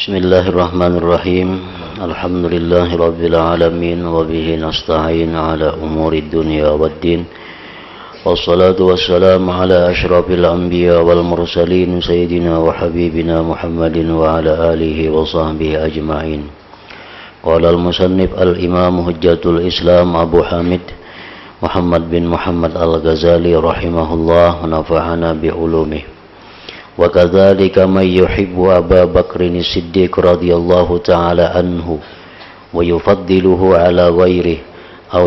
Bismillahirrahmanirrahim. Alhamdulillahirabbil alamin wa bihi nasta'in ala umuri dunya waddin. Wassalatu wassalamu ala asyrafil anbiya wal mursalin sayyidina wa habibina Muhammadin wa ala alihi wa sahbihi ajma'in. Qala al-musannif al-imam hujjatul Islam Abu Hamid Muhammad bin Muhammad al-Ghazali rahimahullah wa nafa'ana bi ulumih. Wa kadzalika man yuhibbu Abu Bakrin as-Siddiq radhiyallahu ta'ala anhu wa yufaddiluhu ala ghairihi aw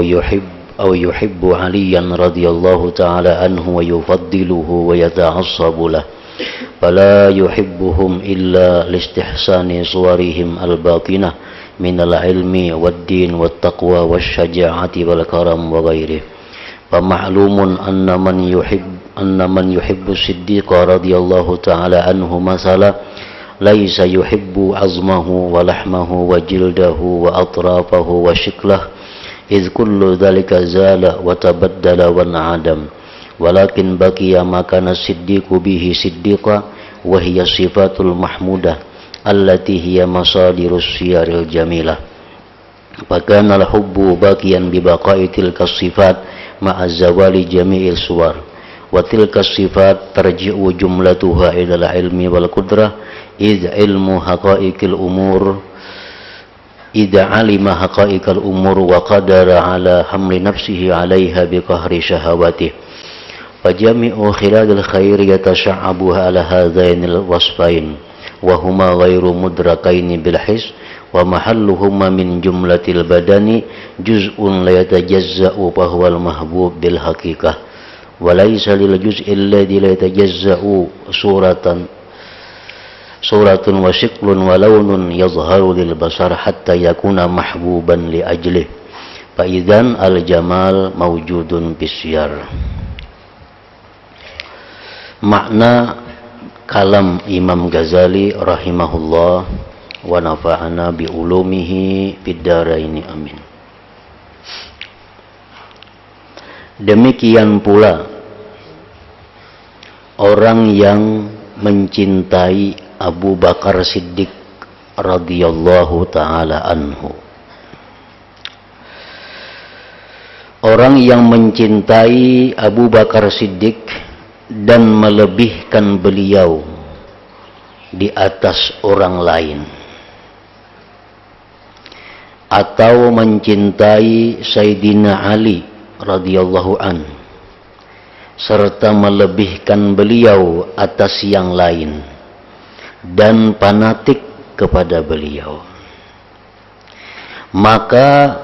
yuhibbu Aliyan radhiyallahu ta'ala anhu wa yufaddiluhu wa yata'assabu lahu fala yuhibbuhum illa listihsani suwarihim al-batinah min al-ilmi wad-din wat-taqwa wasyaja'ati wal karam wa ghairihi. Fa ma'lumun anna man yuhibbu Siddiqa radhiyallahu ta'ala anhu masala laisa yuhibbu azmahu wa lahmahu wa jildahu wa atrafahu wa shiklah iz kullu dhalika zala wa tabaddala wa na'adam walakin baqiya makana Siddiqu bihi siddiqa wa hiya sifatul mahmudah allati hiya masadirus siyaril jamilah fakana al-hubbu baqiyan bi baqa'i tilka sifat ma'a zawali jami'il suwar wa tilka sifat tarji'u jumlatuha ila al-ilmi wal qudrah id ilmu haqa'iqil umur idza alima haqa'iqal umur wa qadara ala hamli nafsihi 'alaiha bi qahri syahawatihi fa jami'u khilalil khair yatasha'abu ala hadzainil wasfain wa huma ghairu mudrakaini bil his wa mahalluhuma min jumlatil badani juz'un la yatajazza'u fa huwal mahbub bil haqiqah wa laysa lil juz'il ladzi la yatajazza'u suratun wa shiklun wa lawnun yazharu lil basar hatta yakuna mahbuban li ajlih fa idzan al jamal mawjudun bisyar. Makna kalam Imam Ghazali rahimahullah wa nafa'ana bi ulumihi fid dharaini amin. Demikian pula orang yang mencintai Abu Bakar Siddiq radhiyallahu ta'ala anhu. Orang yang mencintai Abu Bakar Siddiq dan melebihkan beliau di atas orang lain, atau mencintai Sayyidina Ali radhiyallahu an serta melebihkan beliau atas yang lain dan fanatik kepada beliau, maka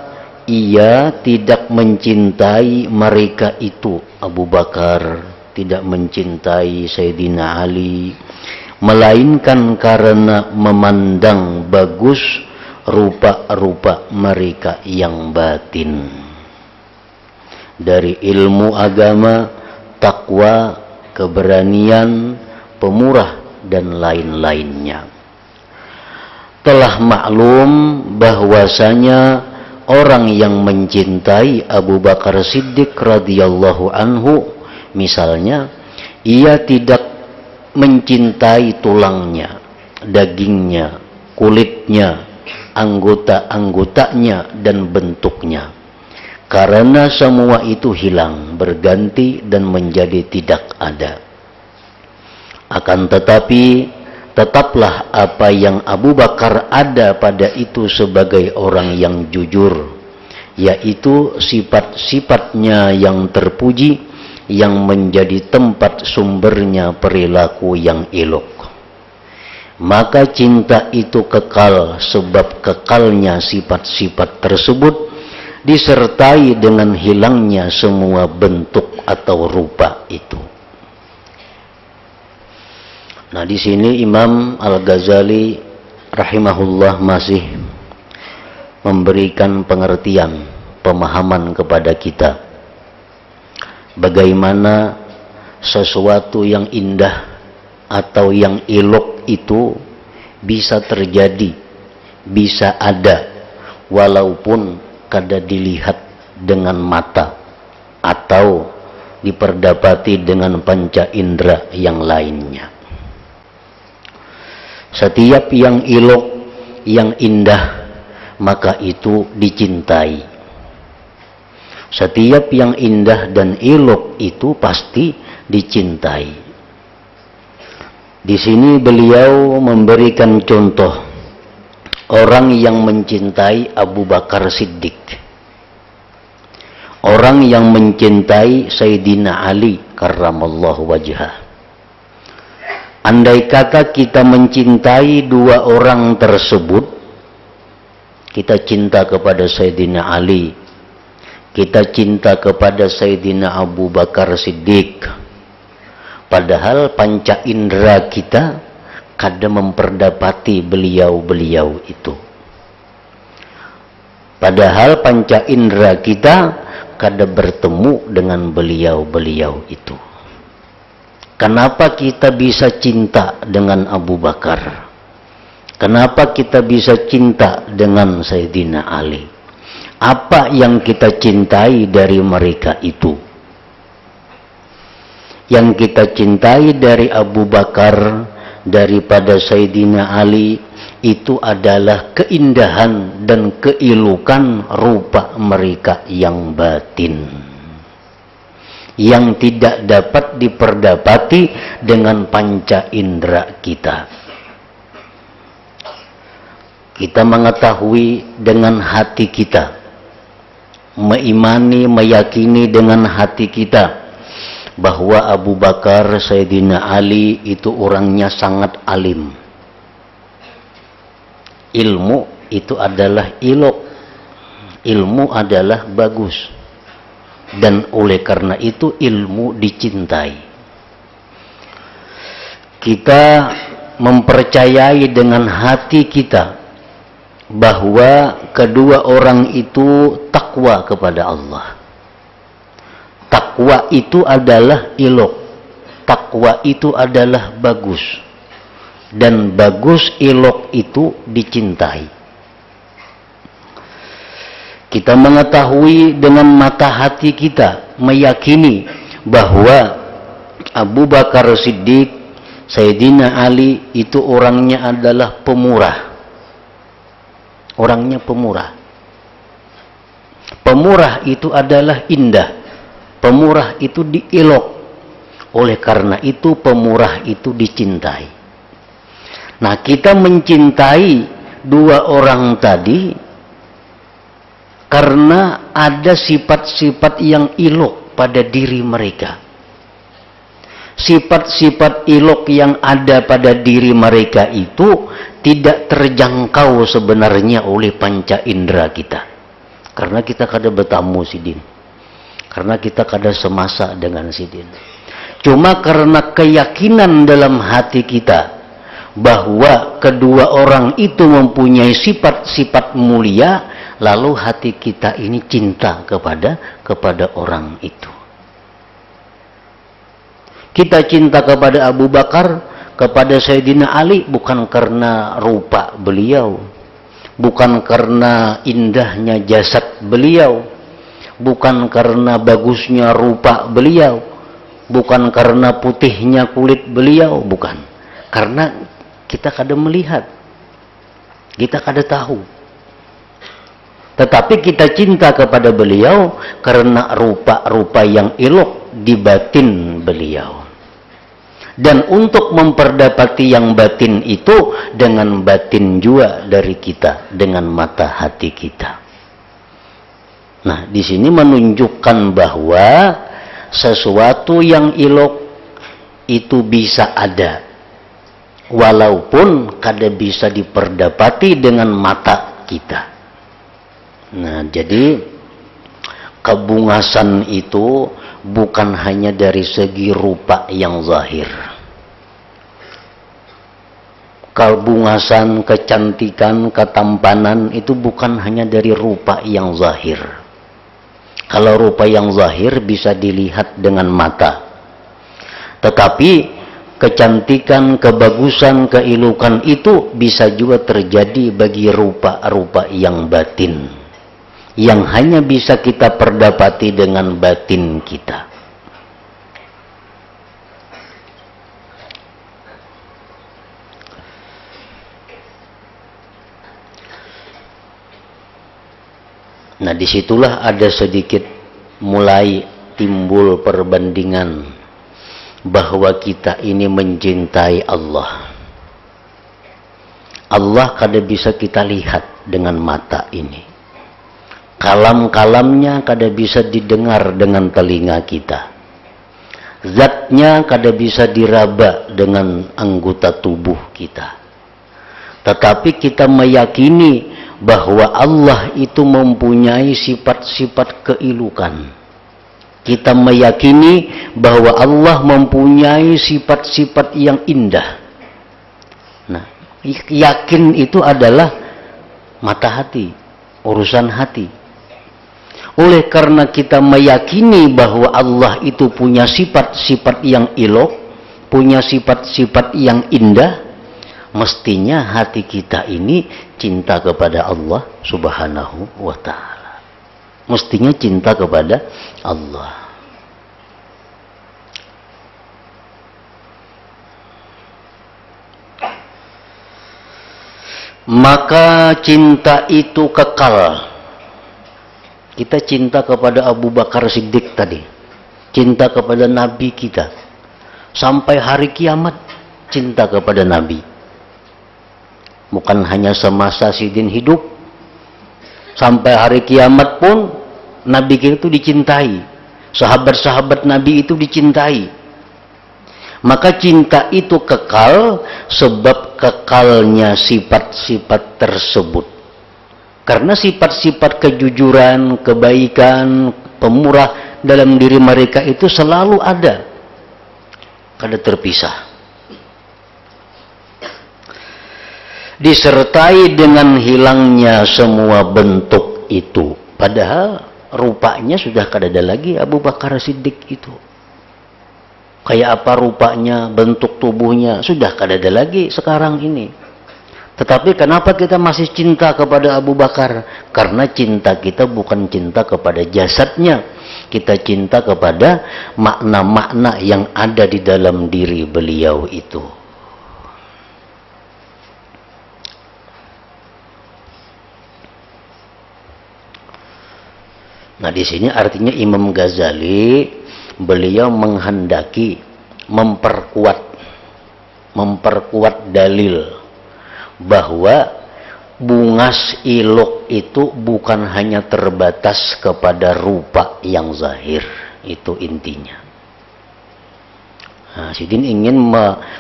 ia tidak mencintai mereka itu. Abu Bakar tidak mencintai Sayyidina Ali melainkan karena memandang bagus rupa-rupa mereka yang batin dari ilmu agama, takwa, keberanian, pemurah dan lain-lainnya. Telah maklum bahwasanya orang yang mencintai Abu Bakar Siddiq radhiyallahu anhu, misalnya ia tidak mencintai tulangnya, dagingnya, kulitnya, anggota-anggotanya dan bentuknya, karena semua itu hilang, berganti dan menjadi tidak ada. Akan tetapi tetaplah apa yang Abu Bakar ada pada itu sebagai orang yang jujur, yaitu sifat-sifatnya yang terpuji yang menjadi tempat sumbernya perilaku yang elok. Maka cinta itu kekal sebab kekalnya sifat-sifat tersebut disertai dengan hilangnya semua bentuk atau rupa itu. Nah, di sini Imam Al-Ghazali rahimahullah masih memberikan pengertian, pemahaman kepada kita bagaimana sesuatu yang indah atau yang elok itu bisa terjadi, bisa ada, walaupun kada dilihat dengan mata atau diperdapati dengan panca indera yang lainnya. Setiap yang ilok, yang indah, maka itu dicintai. Setiap yang indah dan ilok itu pasti dicintai. Di sini beliau memberikan contoh orang yang mencintai Abu Bakar Siddiq, orang yang mencintai Sayyidina Ali karramallahu wajhah. Andai kata kita mencintai dua orang tersebut, kita cinta kepada Sayyidina Ali, kita cinta kepada Sayyidina Abu Bakar Siddiq, padahal panca indera kita kada memperdapati beliau-beliau itu. Padahal panca indera kita kada bertemu dengan beliau-beliau itu. Kenapa kita bisa cinta dengan Abu Bakar? Kenapa kita bisa cinta dengan Sayyidina Ali? Apa yang kita cintai dari mereka itu? Yang kita cintai dari Abu Bakar, daripada Sayyidina Ali, itu adalah keindahan dan keilukan rupa mereka yang batin, yang tidak dapat diperdapati dengan panca indera kita. Kita mengetahui dengan hati kita, meimani, meyakini dengan hati kita bahwa Abu Bakar, Sayyidina Ali itu orangnya sangat alim. Ilmu itu adalah ilok, ilmu adalah bagus, dan oleh karena itu ilmu dicintai. Kita mempercayai dengan hati kita bahwa kedua orang itu takwa kepada Allah. Takwa itu adalah ilok, takwa itu adalah bagus, dan bagus ilok itu dicintai. Kita mengetahui dengan mata hati kita, meyakini bahwa Abu Bakar Siddiq, Sayyidina Ali itu orangnya adalah pemurah. Orangnya pemurah. Pemurah itu adalah indah. Pemurah itu diilok. Oleh karena itu pemurah itu dicintai. Nah, kita mencintai dua orang tadi karena ada sifat-sifat yang ilok pada diri mereka. Sifat-sifat ilok yang ada pada diri mereka itu tidak terjangkau sebenarnya oleh panca indera kita. Karena kita kada bertamu sidin. Karena kita kada semasa dengan sidin. Cuma karena keyakinan dalam hati kita bahwa kedua orang itu mempunyai sifat-sifat mulia, lalu hati kita ini cinta kepada orang itu. Kita cinta kepada Abu Bakar, kepada Sayyidina Ali bukan karena rupa beliau, bukan karena indahnya jasad beliau, bukan karena bagusnya rupa beliau, bukan karena putihnya kulit beliau, bukan. Karena kita kada melihat, kita kada tahu. Tetapi kita cinta kepada beliau karena rupa-rupa yang elok di batin beliau. Dan untuk memperdapati yang batin itu dengan batin juga dari kita, dengan mata hati kita. Nah, di sini menunjukkan bahwa sesuatu yang elok itu bisa ada, walaupun kada bisa diperdapati dengan mata kita. Nah, jadi kebungasan itu bukan hanya dari segi rupa yang zahir. Kebungasan, kecantikan, ketampanan itu bukan hanya dari rupa yang zahir. Kalau rupa yang zahir bisa dilihat dengan mata. Tetapi kecantikan, kebagusan, keilukan itu bisa juga terjadi bagi rupa-rupa yang batin, yang hanya bisa kita perdapati dengan batin kita. disitulah ada sedikit mulai timbul perbandingan bahwa kita ini mencintai Allah. Allah kada bisa kita lihat dengan mata ini. Kalam-kalamnya kada bisa didengar dengan telinga kita. Zatnya kada bisa diraba dengan anggota tubuh kita. Tetapi kita meyakini bahwa Allah itu mempunyai sifat-sifat keilukan. Kita meyakini bahwa Allah mempunyai sifat-sifat yang indah. Nah, yakin itu adalah mata hati, urusan hati. Oleh karena kita meyakini bahwa Allah itu punya sifat-sifat yang elok, punya sifat-sifat yang indah, mestinya hati kita ini cinta kepada Allah Subhanahu wa ta'ala. Mestinya cinta kepada Allah. Maka cinta itu kekal. Kita cinta kepada Abu Bakar Siddiq tadi, cinta kepada Nabi kita, sampai hari kiamat cinta kepada Nabi. Bukan hanya semasa Sidin hidup, sampai hari kiamat pun Nabi kita itu dicintai, sahabat-sahabat Nabi itu dicintai. Maka cinta itu kekal sebab kekalnya sifat-sifat tersebut. Karena sifat-sifat kejujuran, kebaikan, pemurah dalam diri mereka itu selalu ada, kada terpisah. Disertai dengan hilangnya semua bentuk itu. Padahal rupanya sudah kada ada lagi Abu Bakar Siddiq itu. Kayak apa rupanya, bentuk tubuhnya, sudah kada ada lagi sekarang ini. Tetapi kenapa kita masih cinta kepada Abu Bakar? Karena cinta kita bukan cinta kepada jasadnya. Kita cinta kepada makna-makna yang ada di dalam diri beliau itu. Nah, di sini artinya Imam Ghazali beliau menghendaki memperkuat dalil bahwa bungas ilok itu bukan hanya terbatas kepada rupa yang zahir, itu intinya. Nah, Sidin ingin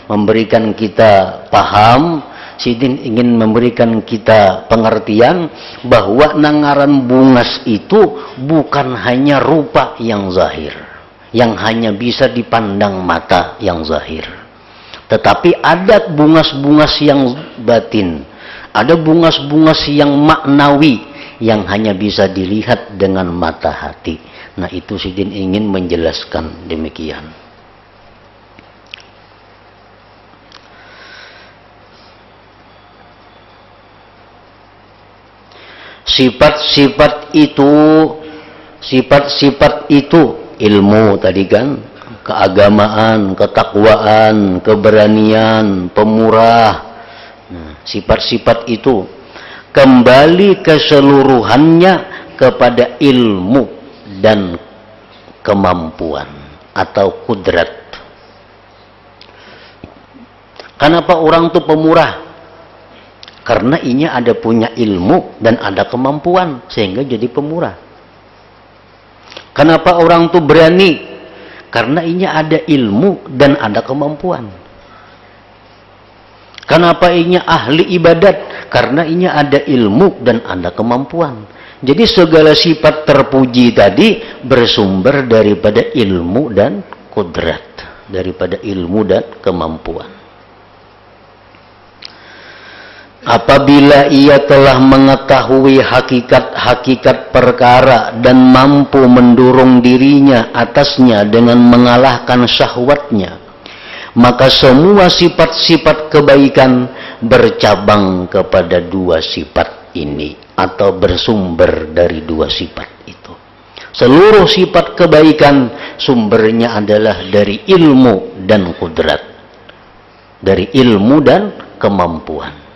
memberikan kita paham, Sidin ingin memberikan kita pengertian bahwa nangaran bungas itu bukan hanya rupa yang zahir, yang hanya bisa dipandang mata yang zahir. Tetapi ada bungas-bungas yang batin, ada bungas-bungas yang maknawi yang hanya bisa dilihat dengan mata hati. Nah, itu Sidin ingin menjelaskan demikian. Sifat-sifat itu ilmu tadi kan, keagamaan, ketakwaan, keberanian, pemurah. Nah, sifat-sifat itu kembali keseluruhannya kepada ilmu dan kemampuan atau kudrat. Kenapa orang itu pemurah? Karena inya ada punya ilmu dan ada kemampuan sehingga jadi pemurah. Kenapa orang itu berani? Karena inya ada ilmu dan ada kemampuan. Kenapa inya ahli ibadat? Karena inya ada ilmu dan ada kemampuan. Jadi segala sifat terpuji tadi bersumber daripada ilmu dan kudrat, daripada ilmu dan kemampuan. Apabila ia telah mengetahui hakikat-hakikat perkara dan mampu mendorong dirinya atasnya dengan mengalahkan syahwatnya, maka semua sifat-sifat kebaikan bercabang kepada dua sifat ini atau bersumber dari dua sifat itu. Seluruh sifat kebaikan sumbernya adalah dari ilmu dan kudrat, dari ilmu dan kemampuan.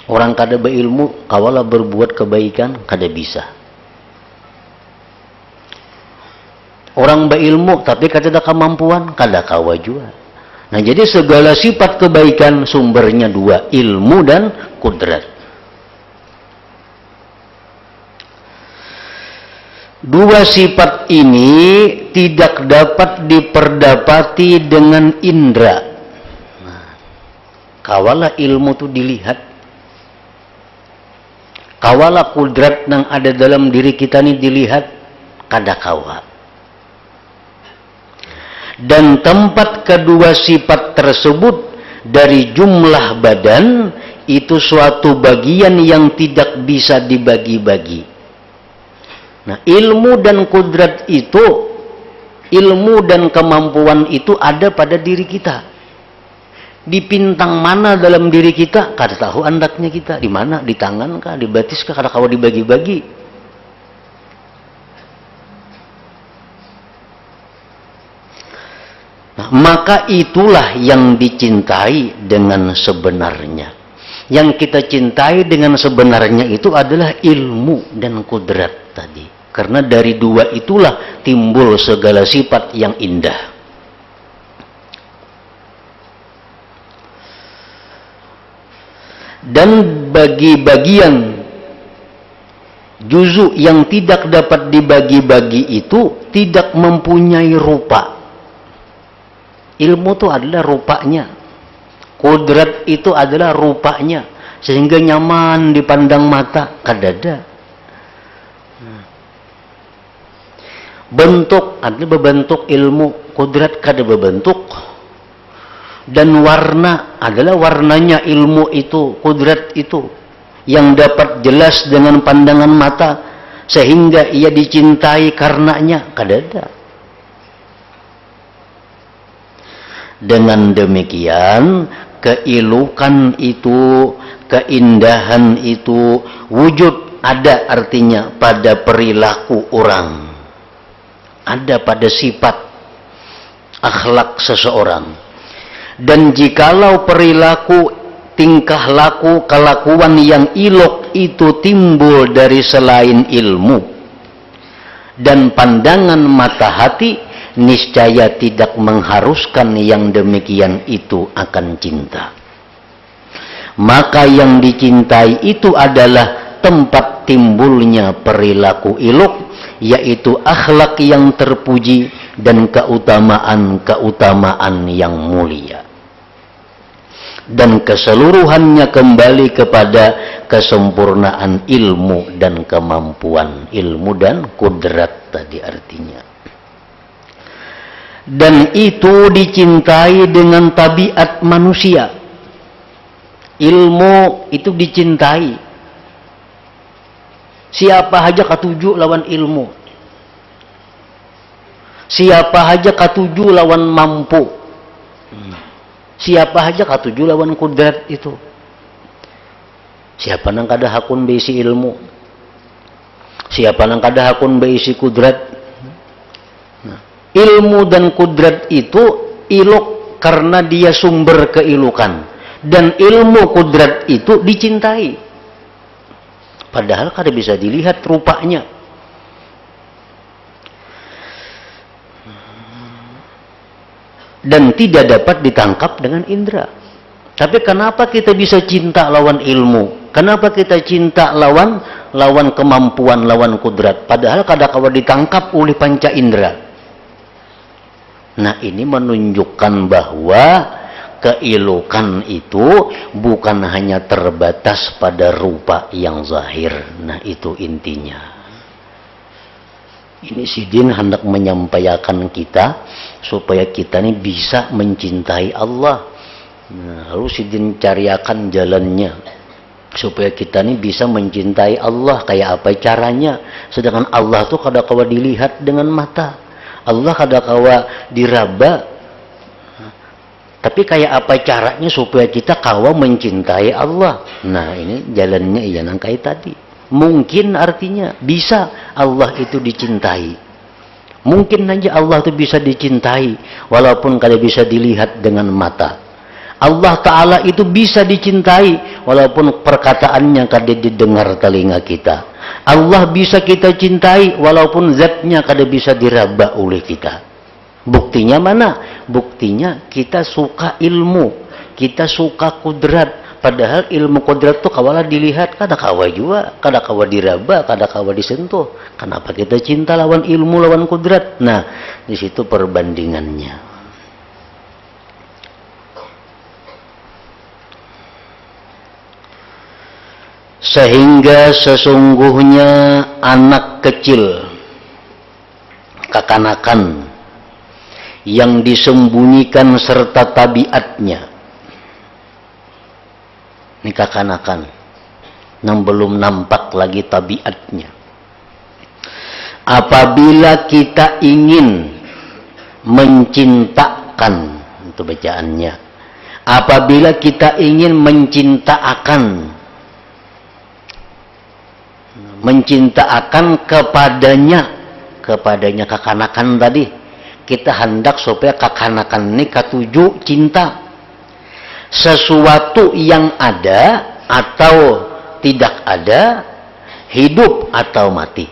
Orang kada beilmu kawalah berbuat kebaikan kada bisa. Orang beilmu tapi kada ada kemampuan kada kawa juga. Nah, jadi segala sifat kebaikan sumbernya dua, ilmu dan kudrat. Dua sifat ini tidak dapat diperdapati dengan indera. Nah, kawalah ilmu itu dilihat. Kawalah kudrat yang ada dalam diri kita ini dilihat, kada kawa. Dan tempat kedua sifat tersebut dari jumlah badan itu suatu bagian yang tidak bisa dibagi-bagi. Nah, ilmu dan kudrat itu, ilmu dan kemampuan itu ada pada diri kita. Di pintang mana dalam diri kita, kada tahu andaknya kita. Di mana? Di tangan kah? Di batis kah? Kada kawa dibagi-bagi. Nah, maka itulah yang dicintai dengan sebenarnya. Yang kita cintai dengan sebenarnya itu adalah ilmu dan kudrat tadi. Karena dari dua itulah timbul segala sifat yang indah. Dan bagi bagian juzu yang tidak dapat dibagi-bagi itu tidak mempunyai rupa. Ilmu itu adalah rupanya. Kudrat itu adalah rupanya. Sehingga nyaman dipandang mata. Kadada. Bentuk adalah berbentuk ilmu, kudrat kada berbentuk. Dan warna adalah warnanya ilmu itu, kudrat itu, yang dapat jelas dengan pandangan mata sehingga ia dicintai karenanya, kada ada. Dengan demikian keilukan itu, keindahan itu wujud ada artinya pada perilaku orang. Ada pada sifat akhlak seseorang. Dan jikalau perilaku, tingkah laku, kelakuan yang ilok itu timbul dari selain ilmu dan pandangan mata hati, niscaya tidak mengharuskan yang demikian itu akan cinta. Maka yang dicintai itu adalah tempat timbulnya perilaku ilok, yaitu akhlak yang terpuji dan keutamaan-keutamaan yang mulia. Dan keseluruhannya kembali kepada kesempurnaan ilmu dan kemampuan. Ilmu dan kudrat tadi artinya. Dan itu dicintai dengan tabiat manusia. Ilmu itu dicintai. Siapa saja katuju lawan ilmu. Siapa saja katuju lawan mampu. Siapa saja katuju lawan kudrat itu. Siapa nang kada hakun beisi ilmu. Siapa nang kada hakun beisi kudrat. Nah, ilmu dan kudrat itu ilok karena dia sumber keilukan. Dan ilmu kudrat itu dicintai. Padahal kada bisa dilihat rupanya. Dan tidak dapat ditangkap dengan indera. Tapi kenapa kita bisa cinta lawan ilmu? Kenapa kita cinta lawan kemampuan, lawan kudrat? Padahal kada kawa ditangkap oleh panca indera. Nah, ini menunjukkan bahwa keilukan itu bukan hanya terbatas pada rupa yang zahir. Nah, itu intinya. Ini Sidin hendak menyampaikan kita supaya kita ini bisa mencintai Allah. Nah, lalu Sidin cariakan jalannya supaya kita ini bisa mencintai Allah. Kayak apa caranya? Sedangkan Allah tuh kada kawa dilihat dengan mata. Allah kada kawa diraba. Tapi kayak apa caranya supaya kita kawa mencintai Allah? Nah, ini jalannya iya nangkai tadi. Mungkin artinya bisa Allah itu dicintai. Mungkin aja Allah itu bisa dicintai walaupun kada bisa dilihat dengan mata. Allah Ta'ala itu bisa dicintai walaupun perkataannya kada didengar telinga kita. Allah bisa kita cintai walaupun zatnya kada bisa diraba oleh kita. Buktinya mana? Buktinya kita suka ilmu, kita suka kudrat. Padahal ilmu kudrat itu kawalah dilihat, kada kawa juga, kada kawa diraba, kada kawa disentuh. Kenapa kita cinta lawan ilmu, lawan kudrat? Nah, di situ perbandingannya. Sehingga sesungguhnya anak kecil, kekanakan yang disembunyikan serta tabiatnya, ini kekanakan yang belum nampak lagi tabiatnya. Apabila kita ingin mencintakan, itu bacaannya, apabila kita ingin mencintakan kepadanya kekanakan tadi, kita hendak supaya kekanakan ini katuju cinta sesuatu yang ada atau tidak ada, hidup atau mati.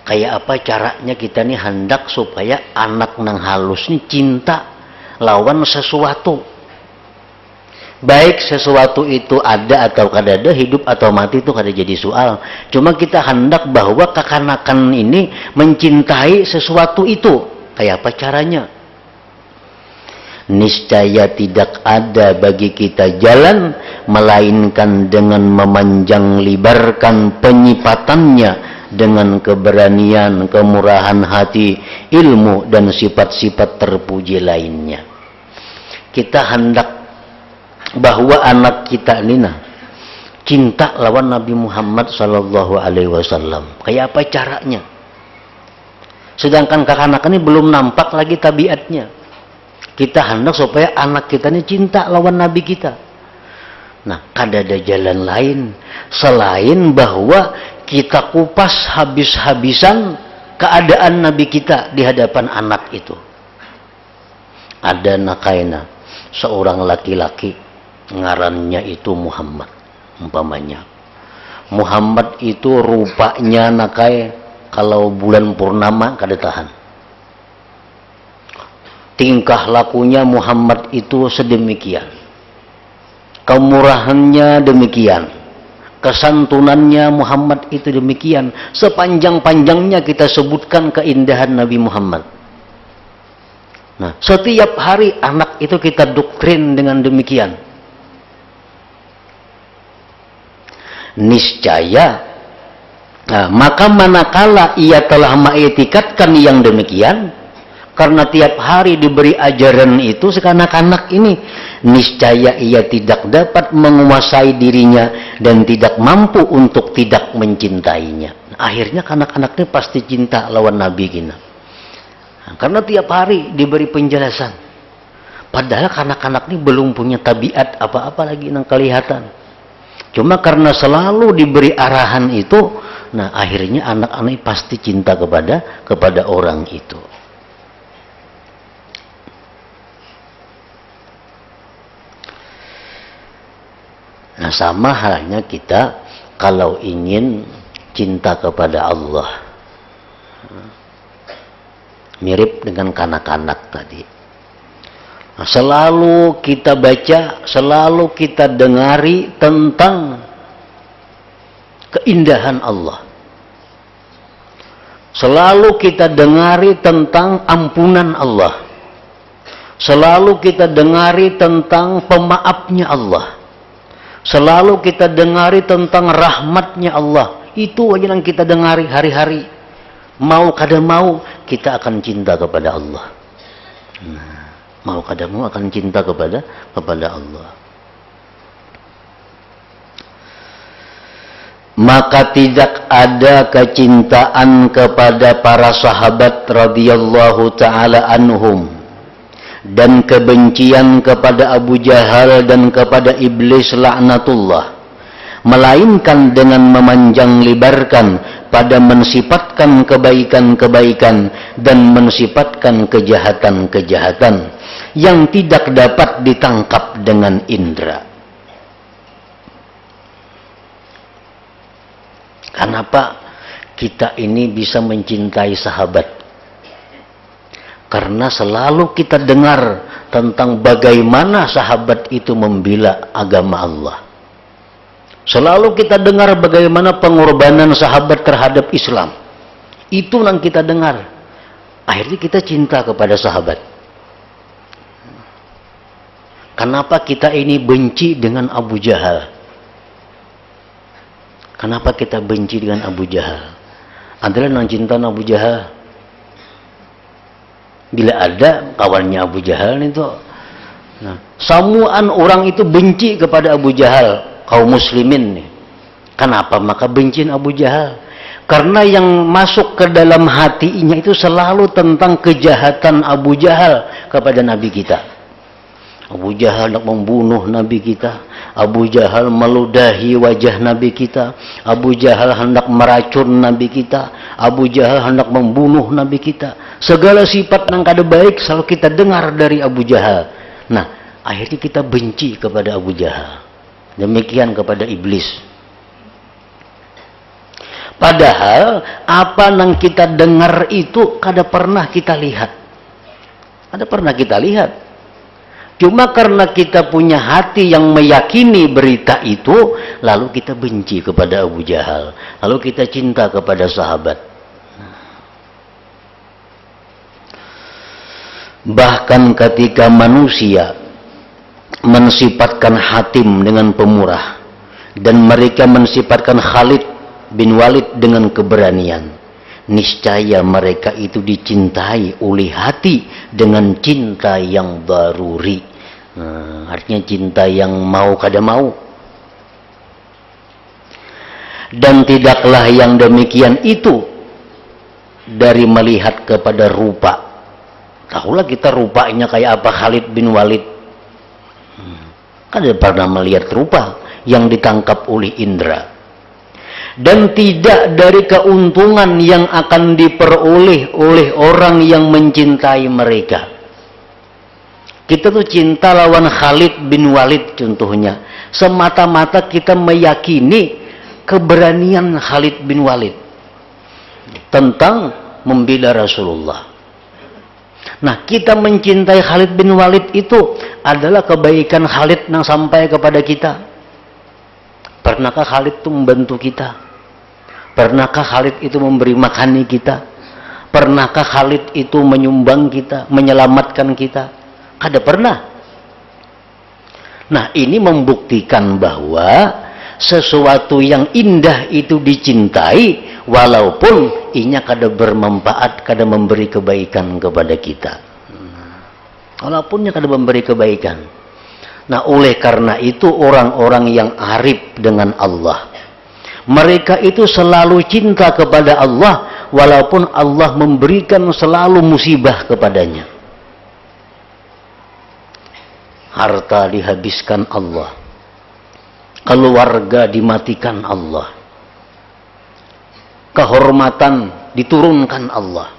Kayak apa caranya kita nih hendak supaya anak nang halus nih cinta lawan sesuatu, baik sesuatu itu ada atau kada ada, hidup atau mati itu kada jadi soal. Cuma kita hendak bahwa kekanakan ini mencintai sesuatu itu. Kayak apa caranya? Niscaya tidak ada bagi kita jalan melainkan dengan memanjang lebarkan penyipatannya dengan keberanian, kemurahan hati, ilmu dan sifat-sifat terpuji lainnya. Kita hendak bahwa anak kita ini cinta lawan Nabi Muhammad sallallahu alaihi wasallam. Kayak apa caranya? Sedangkan kekanakan ini belum nampak lagi tabiatnya. Kita hendak supaya anak kita ini cinta lawan Nabi kita. Nah, kada ada jalan lain selain bahwa kita kupas habis-habisan keadaan Nabi kita di hadapan anak itu. Ada nakaina seorang laki-laki, ngarannya itu Muhammad umpamanya. Muhammad itu rupanya nakai kalau bulan purnama kada tahan. Tingkah lakunya Muhammad itu sedemikian, kemurahannya demikian, kesantunannya Muhammad itu demikian. Sepanjang-panjangnya kita sebutkan keindahan Nabi Muhammad. Nah, setiap hari anak itu kita doktrin dengan demikian. Niscaya, maka manakala ia telah mengiktikadkan yang demikian, karena tiap hari diberi ajaran itu sekanak-kanak ini, niscaya ia tidak dapat menguasai dirinya dan tidak mampu untuk tidak mencintainya. Akhirnya kanak-kanak ini pasti cinta lawan Nabi kita. Karena tiap hari diberi penjelasan. Padahal kanak-kanak ini belum punya tabiat apa-apa lagi yang kelihatan. Cuma karena selalu diberi arahan itu, nah akhirnya anak-anak pasti cinta kepada orang itu. Nah, sama halnya kita kalau ingin cinta kepada Allah. Mirip dengan kanak-kanak tadi. Nah, selalu kita baca, selalu kita dengari tentang keindahan Allah. Selalu kita dengari tentang ampunan Allah. Selalu kita dengari tentang pemaafnya Allah. Selalu kita dengari tentang rahmatnya Allah. Itu aja yang kita dengari hari-hari. Mau kada mau, kita akan cinta kepada Allah. Nah, mau kada mau akan cinta kepada Allah. Maka tidak ada kecintaan kepada para sahabat radhiyallahu ta'ala anhum, dan kebencian kepada Abu Jahal dan kepada Iblis laknatullah, melainkan dengan memanjang lebarkan pada mensifatkan kebaikan-kebaikan dan mensifatkan kejahatan-kejahatan, yang tidak dapat ditangkap dengan indera. Kenapa kita ini bisa mencintai sahabat? Karena selalu kita dengar tentang bagaimana sahabat itu membela agama Allah. Selalu kita dengar bagaimana pengorbanan sahabat terhadap Islam. Itu yang kita dengar. Akhirnya kita cinta kepada sahabat. Kenapa kita ini benci dengan Abu Jahal? Kenapa kita benci dengan Abu Jahal? Adalah yang cinta Abu Jahal. Bila ada kawannya Abu Jahal itu, samuan orang itu benci kepada Abu Jahal, kaum muslimin nih. Kenapa maka benciin Abu Jahal? Karena yang masuk ke dalam hatinya itu selalu tentang kejahatan Abu Jahal kepada Nabi kita. Abu Jahal hendak membunuh Nabi kita. Abu Jahal meludahi wajah Nabi kita. Abu Jahal hendak meracun Nabi kita. Abu Jahal hendak membunuh Nabi kita. Segala sifat yang kada baik selalu kita dengar dari Abu Jahal. Nah, akhirnya kita benci kepada Abu Jahal. Demikian kepada iblis. Padahal apa yang kita dengar itu kada pernah kita lihat. Kada pernah kita lihat. Cuma karena kita punya hati yang meyakini berita itu, lalu kita benci kepada Abu Jahal, lalu kita cinta kepada sahabat. Bahkan ketika manusia mensifatkan Hatim dengan pemurah, dan mereka mensifatkan Khalid bin Walid dengan keberanian, niscaya mereka itu dicintai oleh hati dengan cinta yang daruri. Artinya cinta yang mau kada mau. Dan tidaklah yang demikian itu dari melihat kepada rupa. Tahulah kita rupanya kayak apa Khalid bin Walid. Kada pernah melihat rupa yang ditangkap oleh indera. Dan tidak dari keuntungan yang akan diperoleh oleh orang yang mencintai mereka. Kita tuh cinta lawan Khalid bin Walid contohnya. Semata-mata kita meyakini keberanian Khalid bin Walid tentang membela Rasulullah. Nah, kita mencintai Khalid bin Walid itu adalah kebaikan Khalid yang sampai kepada kita. Pernahkah Khalid itu membantu kita? Pernahkah Khalid itu memberi makani kita? Pernahkah Khalid itu menyumbang kita, menyelamatkan kita? Kada pernah. Nah, ini membuktikan bahwa sesuatu yang indah itu dicintai walaupun inya kada bermanfaat, kada memberi kebaikan kepada kita. Walaupun kada memberi kebaikan. Nah, oleh karena itu orang-orang yang arif dengan Allah, mereka itu selalu cinta kepada Allah walaupun Allah memberikan selalu musibah kepadanya. Harta dihabiskan Allah, keluarga dimatikan Allah, kehormatan diturunkan Allah.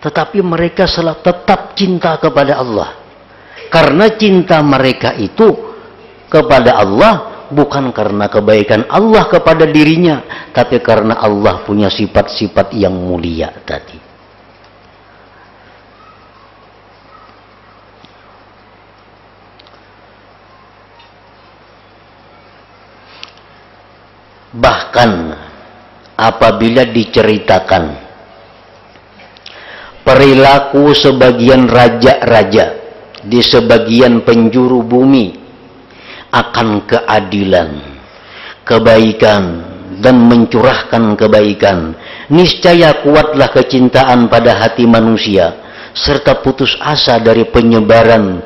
Tetapi mereka selalu tetap cinta kepada Allah. Karena cinta mereka itu kepada Allah bukan karena kebaikan Allah kepada dirinya, tapi karena Allah punya sifat-sifat yang mulia tadi. Bahkan apabila diceritakan perilaku sebagian raja-raja di sebagian penjuru bumi akan keadilan, kebaikan, dan mencurahkan kebaikan, niscaya kuatlah kecintaan pada hati manusia, serta putus asa dari penyebaran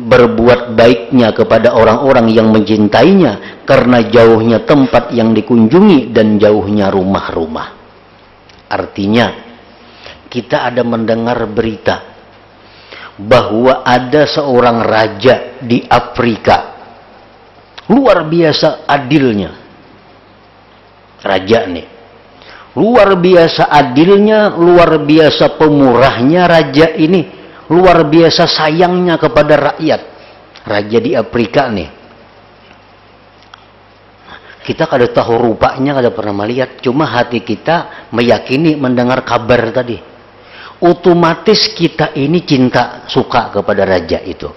berbuat baiknya kepada orang-orang yang mencintainya, karena jauhnya tempat yang dikunjungi dan jauhnya rumah-rumah. Artinya, kita ada mendengar berita bahwa ada seorang raja di Afrika, luar biasa adilnya. Raja nih, luar biasa adilnya, luar biasa pemurahnya raja ini. luar biasa sayangnya kepada rakyat. Raja di Afrika nih. Kita kada tahu rupanya, kada pernah melihat. Cuma hati kita meyakini mendengar kabar tadi. Otomatis kita ini cinta, suka kepada raja itu.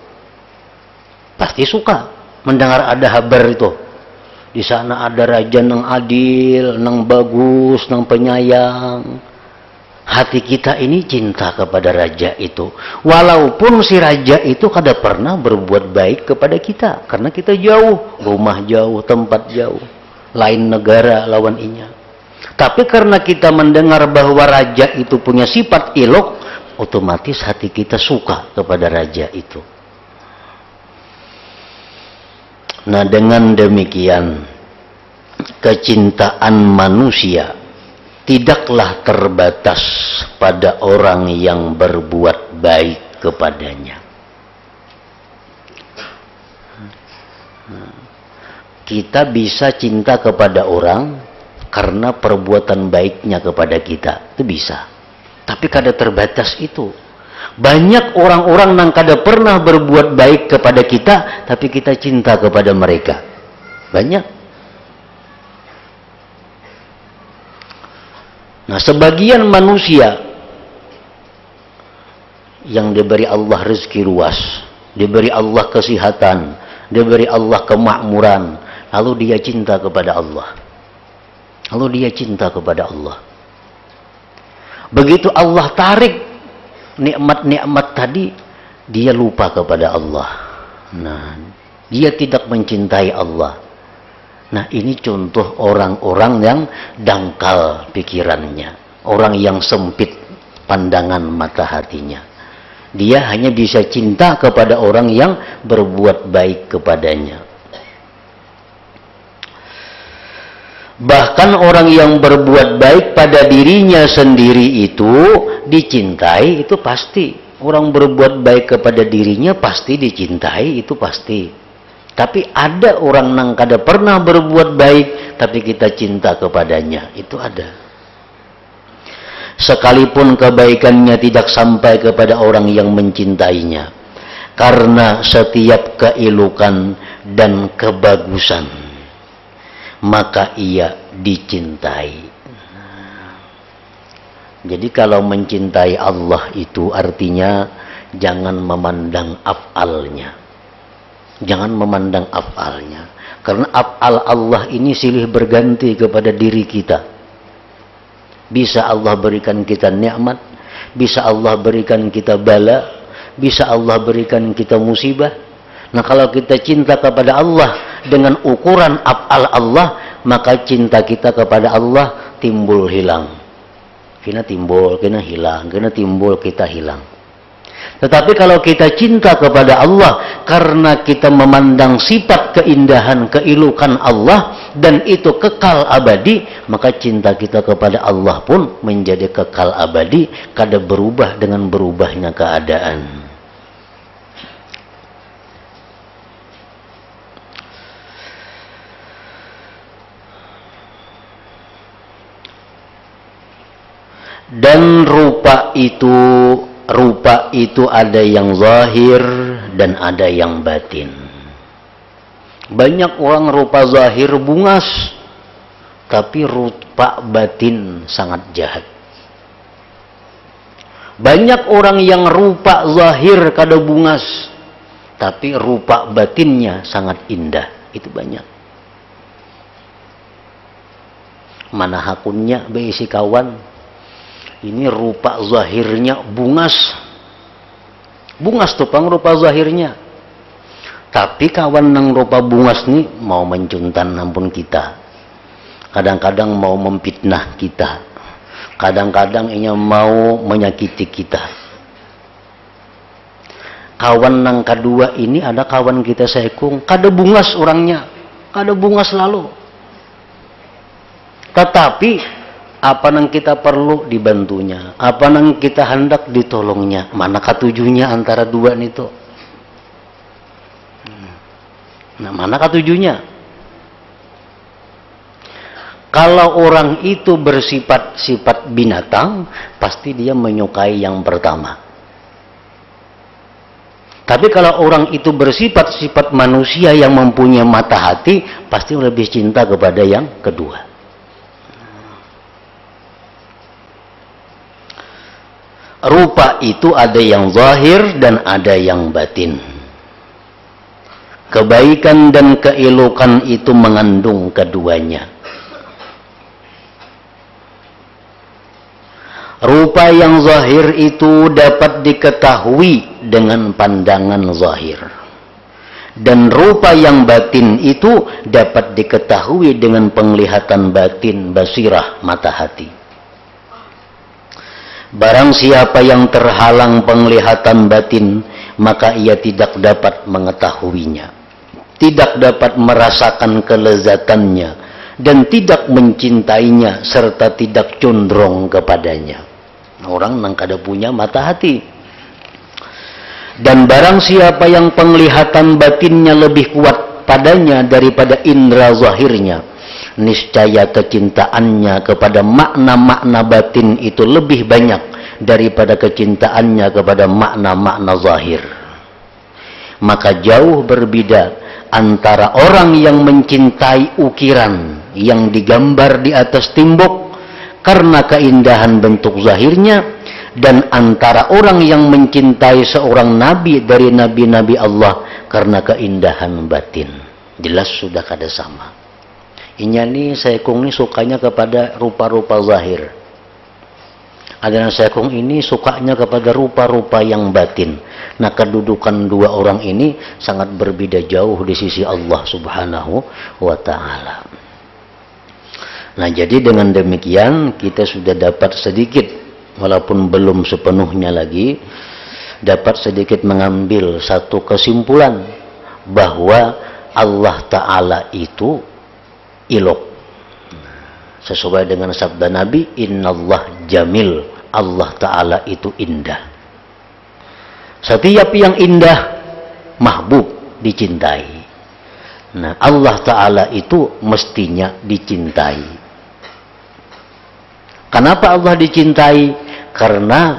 Pasti suka mendengar ada kabar itu. Di sana ada raja nang adil, nang bagus, nang penyayang. Hati kita ini cinta kepada raja itu. Walaupun si raja itu kada pernah berbuat baik kepada kita. Karena kita jauh, rumah jauh, tempat jauh. Lain negara lawan inya. Tapi karena kita mendengar bahwa raja itu punya sifat elok, otomatis hati kita suka kepada raja itu. Nah, dengan demikian kecintaan manusia tidaklah terbatas pada orang yang berbuat baik kepadanya. Kita bisa cinta kepada orang karena perbuatan baiknya kepada kita. Itu bisa. Tapi kada terbatas itu. Banyak orang-orang yang kada pernah berbuat baik kepada kita, tapi kita cinta kepada mereka. Banyak. Nah, sebagian manusia yang diberi Allah rezeki luas, diberi Allah kesehatan, diberi Allah kemakmuran, lalu dia cinta kepada Allah. Lalu dia cinta kepada Allah. Begitu Allah tarik nikmat-nikmat tadi, dia lupa kepada Allah. Nah, dia tidak mencintai Allah. Nah, ini contoh orang-orang yang dangkal pikirannya. Orang yang sempit pandangan mata hatinya. Dia hanya bisa cinta kepada orang yang berbuat baik kepadanya. Bahkan orang yang berbuat baik pada dirinya sendiri itu dicintai, itu pasti. Orang berbuat baik kepada dirinya pasti dicintai, itu pasti. Tapi ada orang yang kada pernah berbuat baik, tapi kita cinta kepadanya, itu ada. Sekalipun kebaikannya tidak sampai kepada orang yang mencintainya. Karena setiap keelokan dan kebagusan, maka ia dicintai. Jadi kalau mencintai Allah itu artinya jangan memandang af'alnya. Jangan memandang af'alnya. Karena af'al Allah ini silih berganti kepada diri kita. Bisa Allah berikan kita nikmat, bisa Allah berikan kita bala, bisa Allah berikan kita musibah. Nah, kalau kita cinta kepada Allah dengan ukuran af'al Allah, maka cinta kita kepada Allah timbul hilang. Kena timbul, kena hilang, kena timbul, kita hilang. Tetapi kalau kita cinta kepada Allah karena kita memandang sifat keindahan, keelokan Allah dan itu kekal abadi, maka cinta kita kepada Allah pun menjadi kekal abadi, kada berubah dengan berubahnya keadaan. Dan rupa itu ada yang zahir dan ada yang batin. Banyak orang rupa zahir bungas, tapi rupa batin sangat jahat. Banyak orang yang rupa zahir kada bungas, tapi rupa batinnya sangat indah. Itu banyak. Mana hakunnya beisi kawan? Ini rupa zahirnya bungas. Bungas tuh pang rupa zahirnya. Tapi kawan nang rupa bungas nih mau mencuntan ampun kita. Kadang-kadang mau memfitnah kita. Kadang-kadang ia mau menyakiti kita. Kawan nang kedua ini ada kawan kita sekung. Kada bungas orangnya. Kada bungas lalu. Tetapi apa yang kita perlu dibantunya, apa yang kita hendak ditolongnya, mana ketujuhnya antara dua itu. Nah, mana ketujuhnya? Kalau orang itu bersifat-sifat binatang, pasti dia menyukai yang pertama. Tapi kalau orang itu bersifat-sifat manusia yang mempunyai mata hati, pasti lebih cinta kepada yang kedua. Rupa itu ada yang zahir dan ada yang batin. Kebaikan dan keelokan itu mengandung keduanya. Rupa yang zahir itu dapat diketahui dengan pandangan zahir. Dan rupa yang batin itu dapat diketahui dengan penglihatan batin, basirah, mata hati. Barang siapa yang terhalang penglihatan batin, maka ia tidak dapat mengetahuinya, tidak dapat merasakan kelezatannya, dan tidak mencintainya, serta tidak condong kepadanya. Orang yang kada punya mata hati. Dan barang siapa yang penglihatan batinnya lebih kuat padanya daripada indera zahirnya, niscaya kecintaannya kepada makna-makna batin itu lebih banyak daripada kecintaannya kepada makna-makna zahir. Maka jauh berbeda antara orang yang mencintai ukiran yang digambar di atas tembok karena keindahan bentuk zahirnya, dan antara orang yang mencintai seorang nabi dari nabi-nabi Allah karena keindahan batin. Jelas sudah kada sama. Inya ni sekong ni sukanya kepada rupa-rupa zahir. Ada sekong ini sukanya kepada rupa-rupa yang batin. Nah, kedudukan dua orang ini sangat berbeda jauh di sisi Allah Subhanahu wa ta'ala. Nah, jadi dengan demikian kita sudah dapat sedikit, walaupun belum sepenuhnya lagi, dapat sedikit mengambil satu kesimpulan bahwa Allah Ta'ala itu ilok. Sesuai dengan sabda Nabi, Innallah jamil, Allah Ta'ala itu indah. Setiap yang indah, mahbub, dicintai. Nah, Allah Ta'ala itu mestinya dicintai. Kenapa Allah dicintai? Karena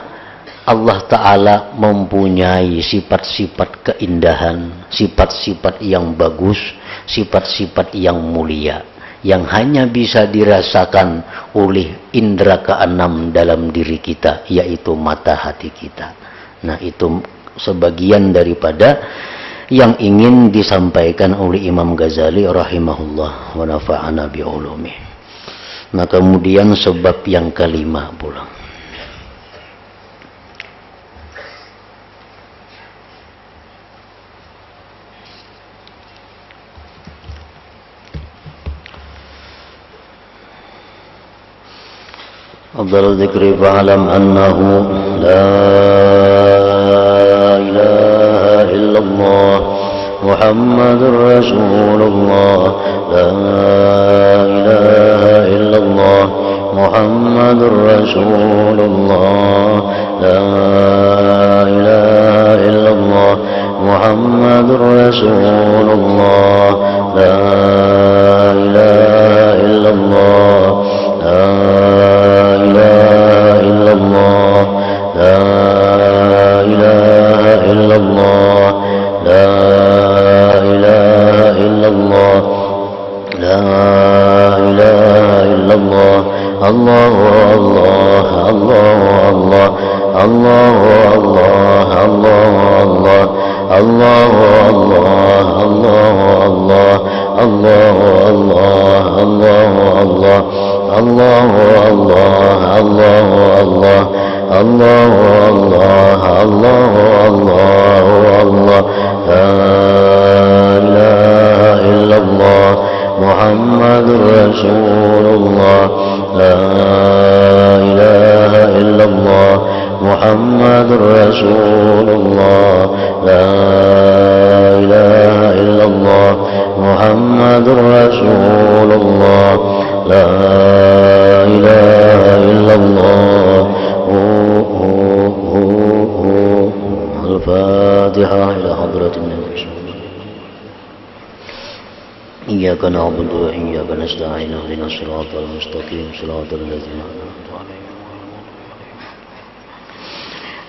Allah Ta'ala mempunyai sifat-sifat keindahan, sifat-sifat yang bagus, sifat-sifat yang mulia, yang hanya bisa dirasakan oleh indera keenam dalam diri kita, yaitu mata hati kita. Nah, itu sebagian daripada yang ingin disampaikan oleh Imam Ghazali rahimahullah wa nafa'ana bi'ulumih. Nah, kemudian sebab yang kelima pula. Afdal dzikri fa'lam annahu la ilaha illallah Muhammadur Rasulullah, la ilaha illallah Muhammadur Rasulullah, la ilaha illallah Muhammadur Rasulullah, la ilaha illallah, la ilaha illallah, la ilaha illallah, la ilaha illallah, la ilaha illallah, Allahu Allah, Allahu Allah, Allahu Allah, Allahu Allah, Allahu Allah, Allahu Allah, Allahu Allah, Allahu Allah, Allahu Allah, Allahu Allah, Allahu Allah, la ilaha illallah Muhammadur Rasulullah, la ilaha illallah Muhammadur Rasulullah, la ilaha illallah Muhammadur Rasulullah, la ilaha illallah. Al-Fatihah ila hadratin Nabi. Iyyaka na'budu wa iyyaka nasta'in, ihdinas siratal mustaqim, siratal ladzina an'amta 'alaihim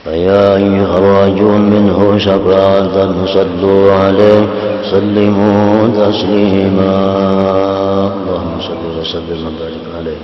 فيا أيها الراجون منه شفاعة صلوا عليه سلموا تسليما اللهم صل وسلم وبارك عليه